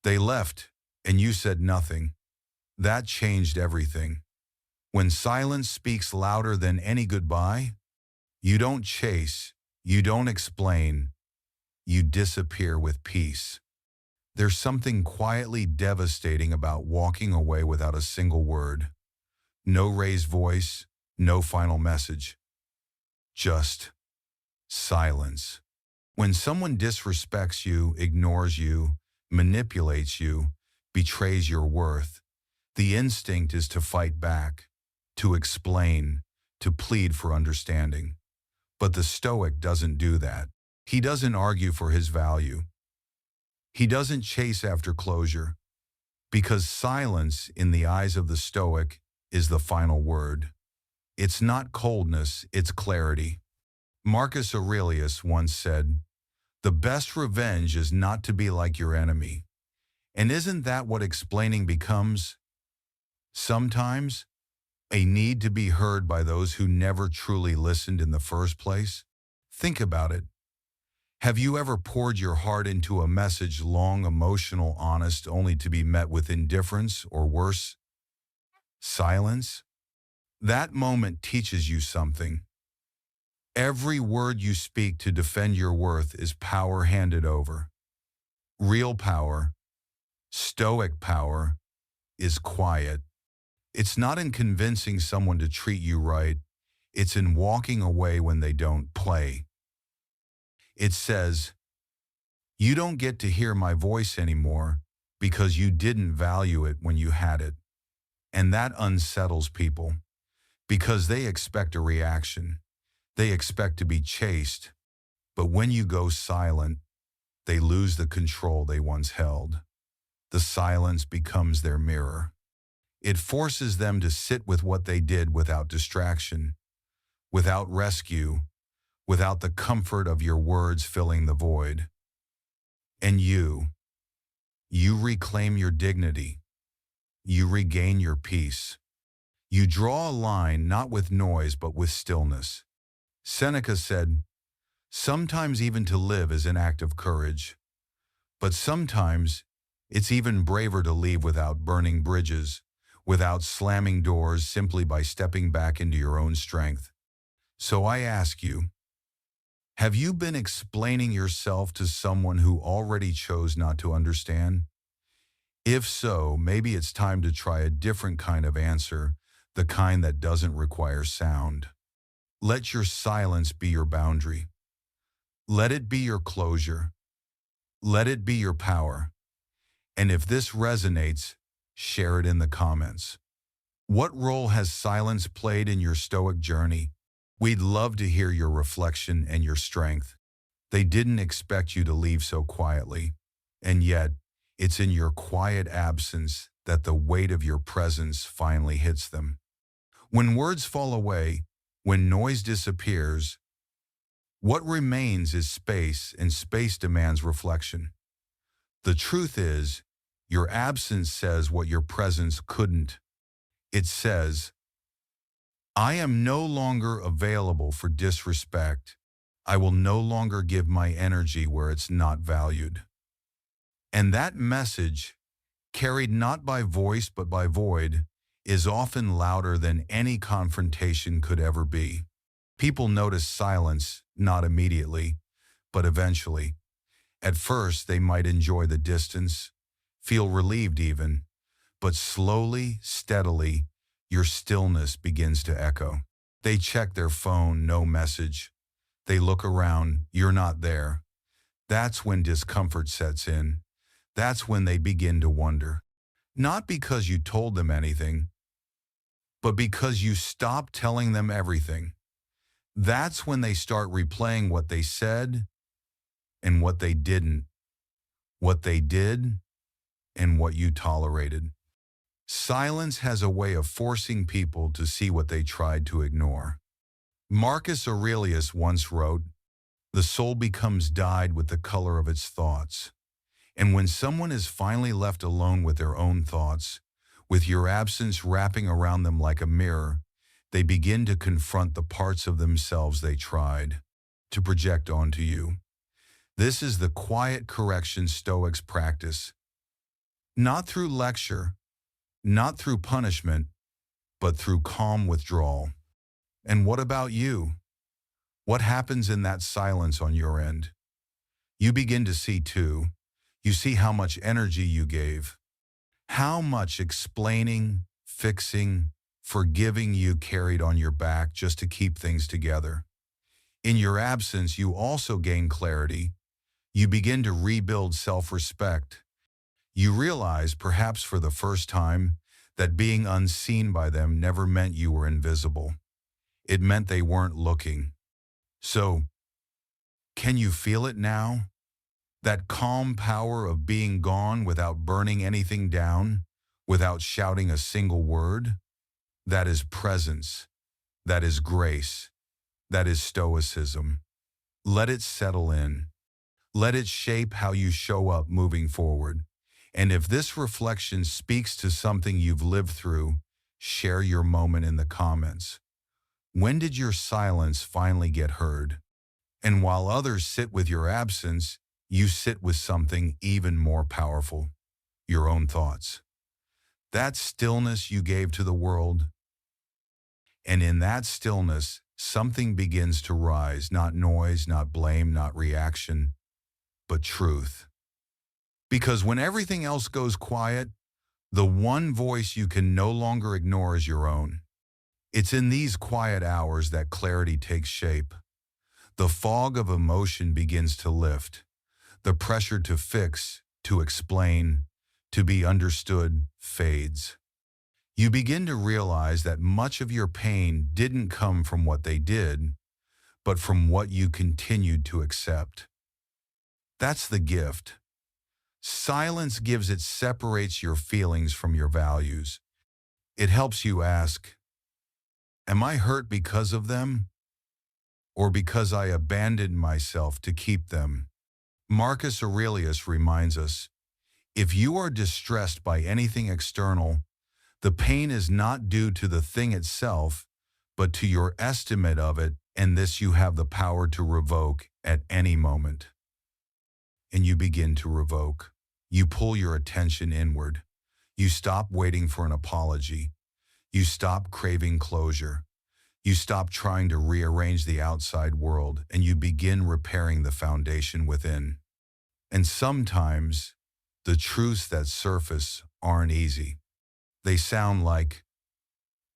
They left, and you said nothing. That changed everything. When silence speaks louder than any goodbye, you don't chase, you don't explain, you disappear with peace. There's something quietly devastating about walking away without a single word. No raised voice, no final message. Just silence. When someone disrespects you, ignores you, manipulates you, betrays your worth, the instinct is to fight back, to explain, to plead for understanding. But the Stoic doesn't do that. He doesn't argue for his value. He doesn't chase after closure, because silence, in the eyes of the Stoic, is the final word. It's not coldness, it's clarity. Marcus Aurelius once said, "The best revenge is not to be like your enemy." And isn't that what explaining becomes? Sometimes, a need to be heard by those who never truly listened in the first place? Think about it. Have you ever poured your heart into a message long, emotional, honest, only to be met with indifference or worse, silence? That moment teaches you something. Every word you speak to defend your worth is power handed over. Real power, Stoic power, is quiet. It's not in convincing someone to treat you right. It's in walking away when they don't play. It says, "You don't get to hear my voice anymore because you didn't value it when you had it." And that unsettles people because they expect a reaction. They expect to be chased. But when you go silent, they lose the control they once held. The silence becomes their mirror. It forces them to sit with what they did without distraction, without rescue, without the comfort of your words filling the void. And you reclaim your dignity. You regain your peace. You draw a line not with noise but with stillness. Seneca said, "Sometimes even to live is an act of courage. But sometimes it's even braver to leave without burning bridges, without slamming doors, simply by stepping back into your own strength." So I ask you, have you been explaining yourself to someone who already chose not to understand? If so, maybe it's time to try a different kind of answer, the kind that doesn't require sound. Let your silence be your boundary. Let it be your closure. Let it be your power. And if this resonates, share it in the comments. What role has silence played in your Stoic journey? We'd love to hear your reflection and your strength. They didn't expect you to leave so quietly, and yet it's in your quiet absence that the weight of your presence finally hits them. When words fall away, when noise disappears, what remains is space, and space demands reflection. The truth is, your absence says what your presence couldn't. It says, "I am no longer available for disrespect. I will no longer give my energy where it's not valued." And that message, carried not by voice but by void, is often louder than any confrontation could ever be. People notice silence, not immediately, but eventually. At first, they might enjoy the distance, feel relieved even, but slowly, steadily, your stillness begins to echo. They check their phone, no message. They look around, you're not there. That's when discomfort sets in. That's when they begin to wonder. Not because you told them anything, but because you stopped telling them everything. That's when they start replaying what they said and what they didn't, what they did and what you tolerated. Silence has a way of forcing people to see what they tried to ignore. Marcus Aurelius once wrote, "The soul becomes dyed with the color of its thoughts." And when someone is finally left alone with their own thoughts, with your absence wrapping around them like a mirror, they begin to confront the parts of themselves they tried to project onto you. This is the quiet correction Stoics practice. Not through lecture, not through punishment, but through calm withdrawal. And what about you? What happens in that silence on your end? You begin to see too. You see how much energy you gave, how much explaining, fixing, forgiving you carried on your back just to keep things together. In your absence, you also gain clarity. You begin to rebuild self-respect. You realize, perhaps for the first time, that being unseen by them never meant you were invisible. It meant they weren't looking. So, can you feel it now? That calm power of being gone without burning anything down, without shouting a single word? That is presence. That is grace. That is stoicism. Let it settle in. Let it shape how you show up moving forward. And if this reflection speaks to something you've lived through, share your moment in the comments. When did your silence finally get heard? And while others sit with your absence, you sit with something even more powerful, your own thoughts. That stillness you gave to the world. And in that stillness, something begins to rise, not noise, not blame, not reaction, but truth. Because when everything else goes quiet, the one voice you can no longer ignore is your own. It's in these quiet hours that clarity takes shape. The fog of emotion begins to lift. The pressure to fix, to explain, to be understood fades. You begin to realize that much of your pain didn't come from what they did, but from what you continued to accept. That's the gift. Silence gives it separates your feelings from your values. It helps you ask, am I hurt because of them? Or because I abandoned myself to keep them? Marcus Aurelius reminds us, if you are distressed by anything external, the pain is not due to the thing itself, but to your estimate of it, and this you have the power to revoke at any moment. And you begin to revoke. You pull your attention inward. You stop waiting for an apology. You stop craving closure. You stop trying to rearrange the outside world, and you begin repairing the foundation within. And sometimes, the truths that surface aren't easy. They sound like,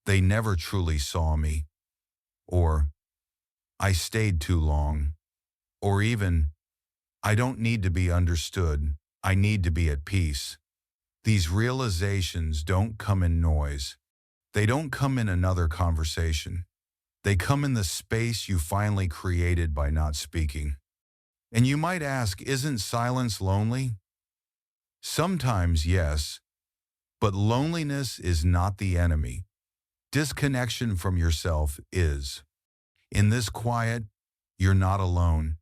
they never truly saw me, or I stayed too long, or even, I don't need to be understood, I need to be at peace. These realizations don't come in noise. They don't come in another conversation. They come in the space you finally created by not speaking. And you might ask, isn't silence lonely? Sometimes, yes, but loneliness is not the enemy. Disconnection from yourself is. In this quiet, you're not alone.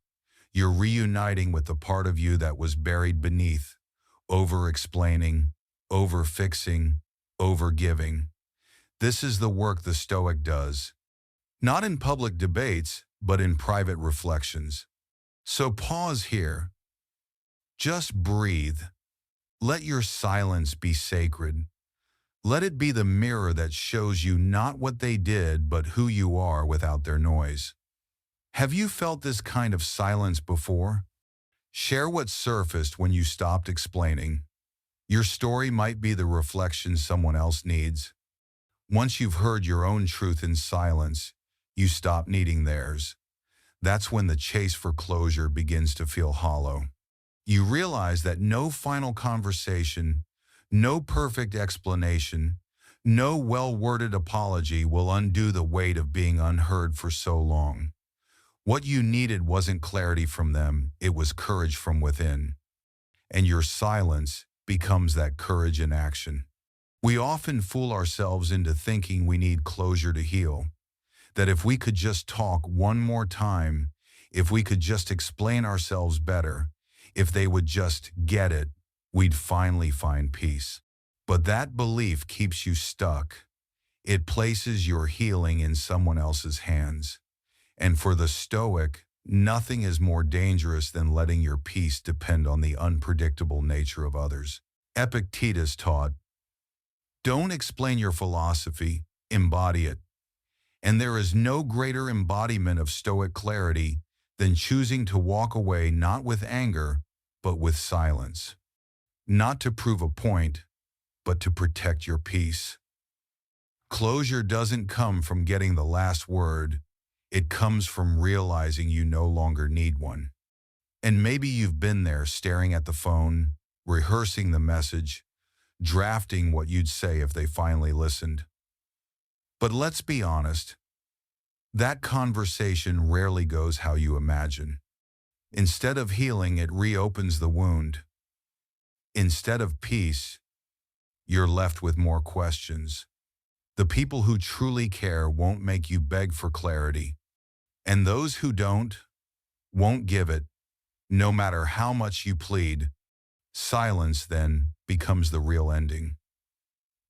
You're reuniting with the part of you that was buried beneath, over-explaining, over-fixing, over-giving. This is the work the Stoic does. Not in public debates, but in private reflections. So pause here. Just breathe. Let your silence be sacred. Let it be the mirror that shows you not what they did, but who you are without their noise. Have you felt this kind of silence before? Share what surfaced when you stopped explaining. Your story might be the reflection someone else needs. Once you've heard your own truth in silence, you stop needing theirs. That's when the chase for closure begins to feel hollow. You realize that no final conversation, no perfect explanation, no well-worded apology will undo the weight of being unheard for so long. What you needed wasn't clarity from them, it was courage from within. And your silence becomes that courage in action. We often fool ourselves into thinking we need closure to heal. That if we could just talk one more time, if we could just explain ourselves better, if they would just get it, we'd finally find peace. But that belief keeps you stuck. It places your healing in someone else's hands. And for the Stoic, nothing is more dangerous than letting your peace depend on the unpredictable nature of others. Epictetus taught, "Don't explain your philosophy, embody it." And there is no greater embodiment of Stoic clarity than choosing to walk away not with anger, but with silence. Not to prove a point, but to protect your peace. Closure doesn't come from getting the last word. It comes from realizing you no longer need one. And maybe you've been there staring at the phone, rehearsing the message, drafting what you'd say if they finally listened. But let's be honest, that conversation rarely goes how you imagine. Instead of healing, it reopens the wound. Instead of peace, you're left with more questions. The people who truly care won't make you beg for clarity. And those who don't, won't give it, no matter how much you plead. Silence, then, becomes the real ending.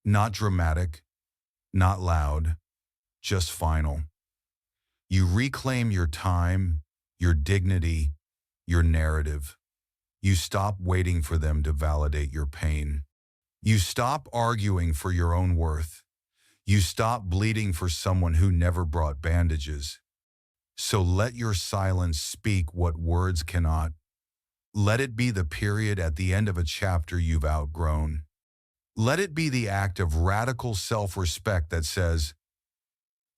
Not dramatic, not loud, just final. You reclaim your time, your dignity, your narrative. You stop waiting for them to validate your pain. You stop arguing for your own worth. You stop bleeding for someone who never brought bandages. So let your silence speak what words cannot. Let it be the period at the end of a chapter you've outgrown. Let it be the act of radical self-respect that says,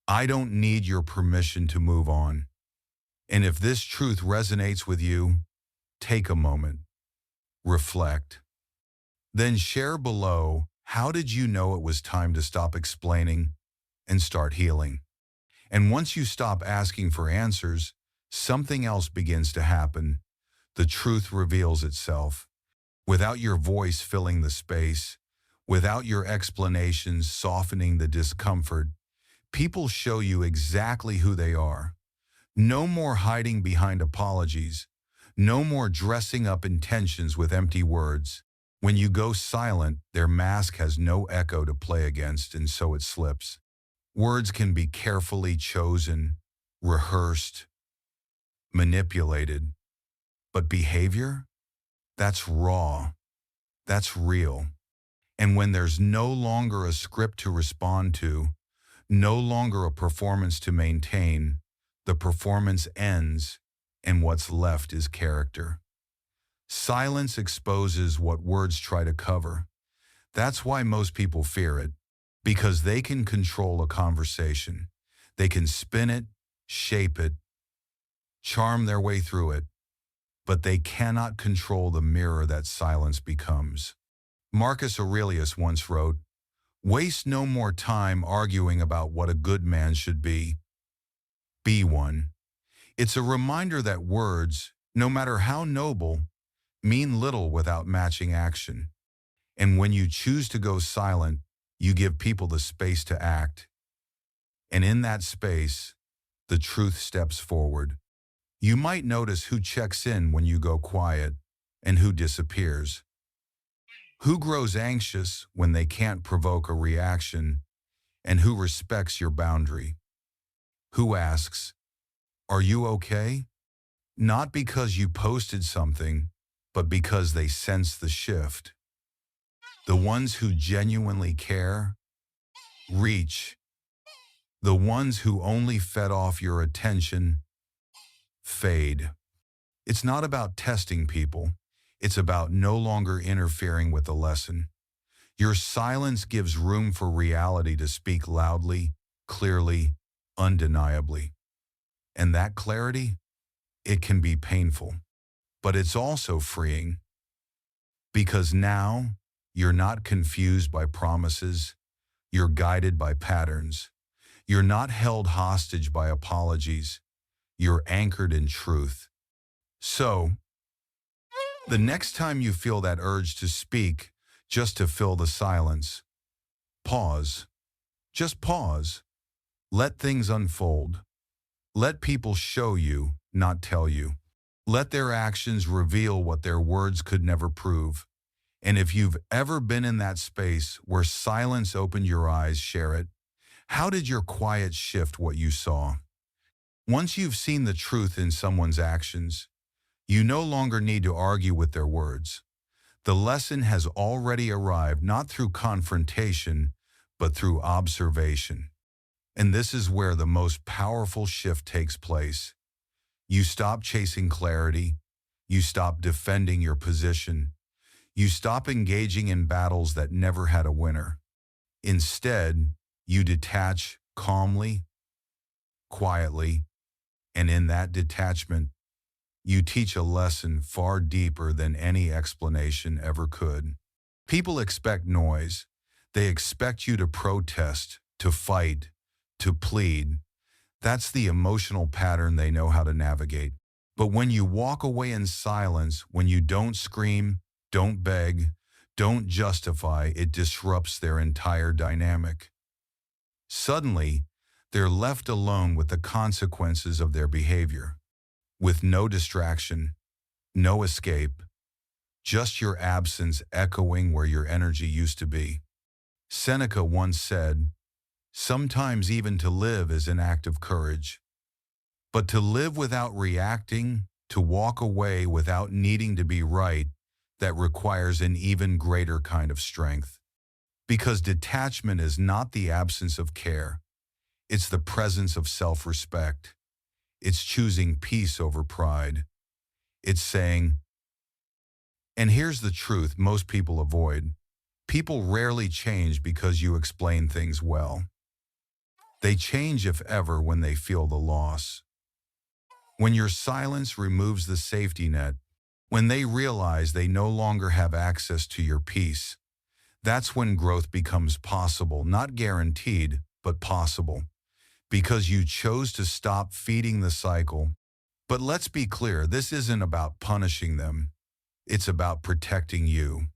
"I don't need your permission to move on." And if this truth resonates with you, take a moment, reflect. Then share below, how did you know it was time to stop explaining and start healing? And once you stop asking for answers, something else begins to happen. The truth reveals itself. Without your voice filling the space, without your explanations softening the discomfort, people show you exactly who they are. No more hiding behind apologies. No more dressing up intentions with empty words. When you go silent, their mask has no echo to play against, and so it slips. Words can be carefully chosen, rehearsed, manipulated. But behavior? That's raw. That's real. And when there's no longer a script to respond to, no longer a performance to maintain, the performance ends, and what's left is character. Silence exposes what words try to cover. That's why most people fear it, because they can control a conversation. They can spin it, shape it, charm their way through it, but they cannot control the mirror that silence becomes. Marcus Aurelius once wrote, "Waste no more time arguing about what a good man should be. Be one." It's a reminder that words, no matter how noble, mean little without matching action. And when you choose to go silent, you give people the space to act. And in that space, the truth steps forward. You might notice who checks in when you go quiet and who disappears. Who grows anxious when they can't provoke a reaction, and who respects your boundary. Who asks, "Are you okay?" Not because you posted something, but because they sense the shift. The ones who genuinely care, reach. The ones who only fed off your attention, fade. It's not about testing people. It's about no longer interfering with the lesson. Your silence gives room for reality to speak loudly, clearly, undeniably. And that clarity, it can be painful, but it's also freeing. Because now, you're not confused by promises. You're guided by patterns. You're not held hostage by apologies. You're anchored in truth. So, the next time you feel that urge to speak, just to fill the silence, pause. Just pause. Let things unfold. Let people show you, not tell you. Let their actions reveal what their words could never prove. And if you've ever been in that space where silence opened your eyes, share it. How did your quiet shift what you saw? Once you've seen the truth in someone's actions, you no longer need to argue with their words. The lesson has already arrived, not through confrontation, but through observation. And this is where the most powerful shift takes place. You stop chasing clarity. You stop defending your position. You stop engaging in battles that never had a winner. Instead, you detach calmly, quietly, and in that detachment, you teach a lesson far deeper than any explanation ever could. People expect noise. They expect you to protest, to fight, to plead. That's the emotional pattern they know how to navigate. But when you walk away in silence, when you don't scream, don't beg, don't justify, it disrupts their entire dynamic. Suddenly, they're left alone with the consequences of their behavior, with no distraction, no escape, just your absence echoing where your energy used to be. Seneca once said, "Sometimes even to live is an act of courage." But to live without reacting, to walk away without needing to be right, that requires an even greater kind of strength. Because detachment is not the absence of care. It's the presence of self-respect. It's choosing peace over pride. It's saying, and here's the truth most people avoid. People rarely change because you explain things well. They change, if ever, when they feel the loss. When your silence removes the safety net, when they realize they no longer have access to your peace, that's when growth becomes possible, not guaranteed, but possible. Because you chose to stop feeding the cycle. But let's be clear, this isn't about punishing them. It's about protecting you.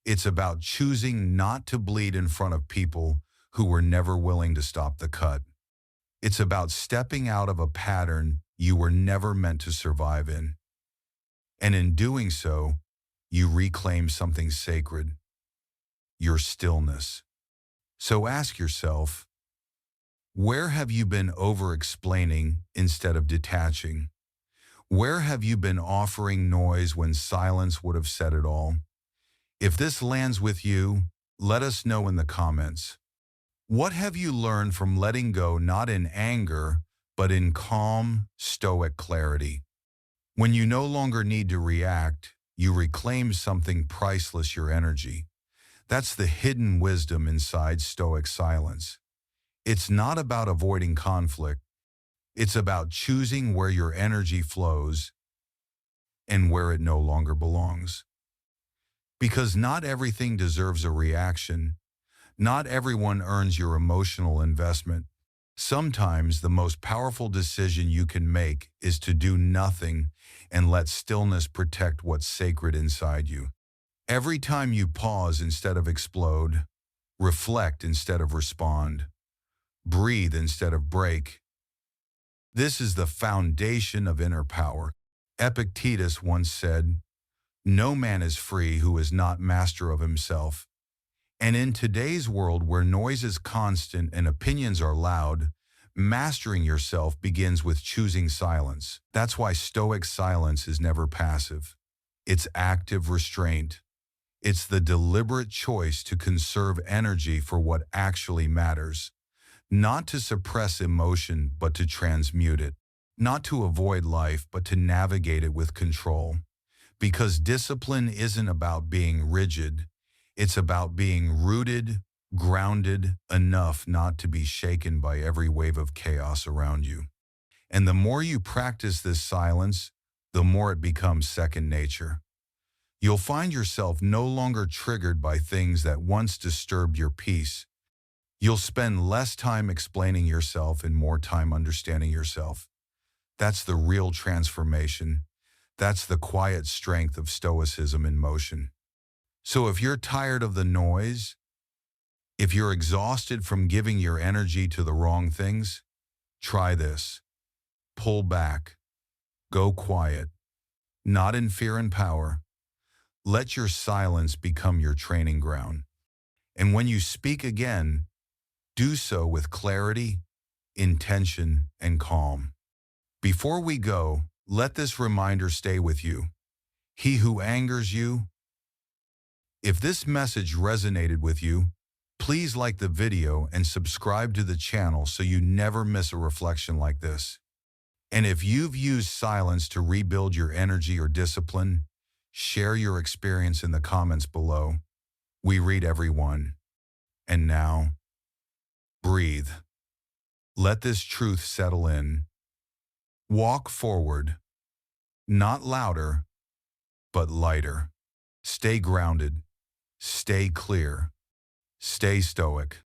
It's about choosing not to bleed in front of people who were never willing to stop the cut. It's about stepping out of a pattern you were never meant to survive in. And in doing so, you reclaim something sacred, your stillness. So ask yourself, where have you been over-explaining instead of detaching? Where have you been offering noise when silence would have said it all? If this lands with you, let us know in the comments. What have you learned from letting go, not in anger, but in calm, stoic clarity? When you no longer need to react, you reclaim something priceless, your energy. That's the hidden wisdom inside stoic silence. It's not about avoiding conflict. It's about choosing where your energy flows and where it no longer belongs. Because not everything deserves a reaction. Not everyone earns your emotional investment. Sometimes the most powerful decision you can make is to do nothing and let stillness protect what's sacred inside you. Every time you pause instead of explode, reflect instead of respond, breathe instead of break. This is the foundation of inner power. Epictetus once said, "No man is free who is not master of himself." And in today's world where noise is constant and opinions are loud, mastering yourself begins with choosing silence. That's why stoic silence is never passive. It's active restraint. It's the deliberate choice to conserve energy for what actually matters. Not to suppress emotion, but to transmute it. Not to avoid life, but to navigate it with control. Because discipline isn't about being rigid. It's about being rooted, grounded enough not to be shaken by every wave of chaos around you. And the more you practice this silence, the more it becomes second nature. You'll find yourself no longer triggered by things that once disturbed your peace. You'll spend less time explaining yourself and more time understanding yourself. That's the real transformation. That's the quiet strength of Stoicism in motion. So if you're tired of the noise, if you're exhausted from giving your energy to the wrong things, try this. Pull back. Go quiet. Not in fear and power. Let your silence become your training ground. And when you speak again, do so with clarity, intention, and calm. Before we go, let this reminder stay with you. He who angers you If this message resonated with you, please like the video and subscribe to the channel so you never miss a reflection like this. And if you've used silence to rebuild your energy or discipline, share your experience in the comments below. We read every one. And now, breathe. Let this truth settle in. Walk forward, not louder, but lighter. Stay grounded, stay clear, stay stoic.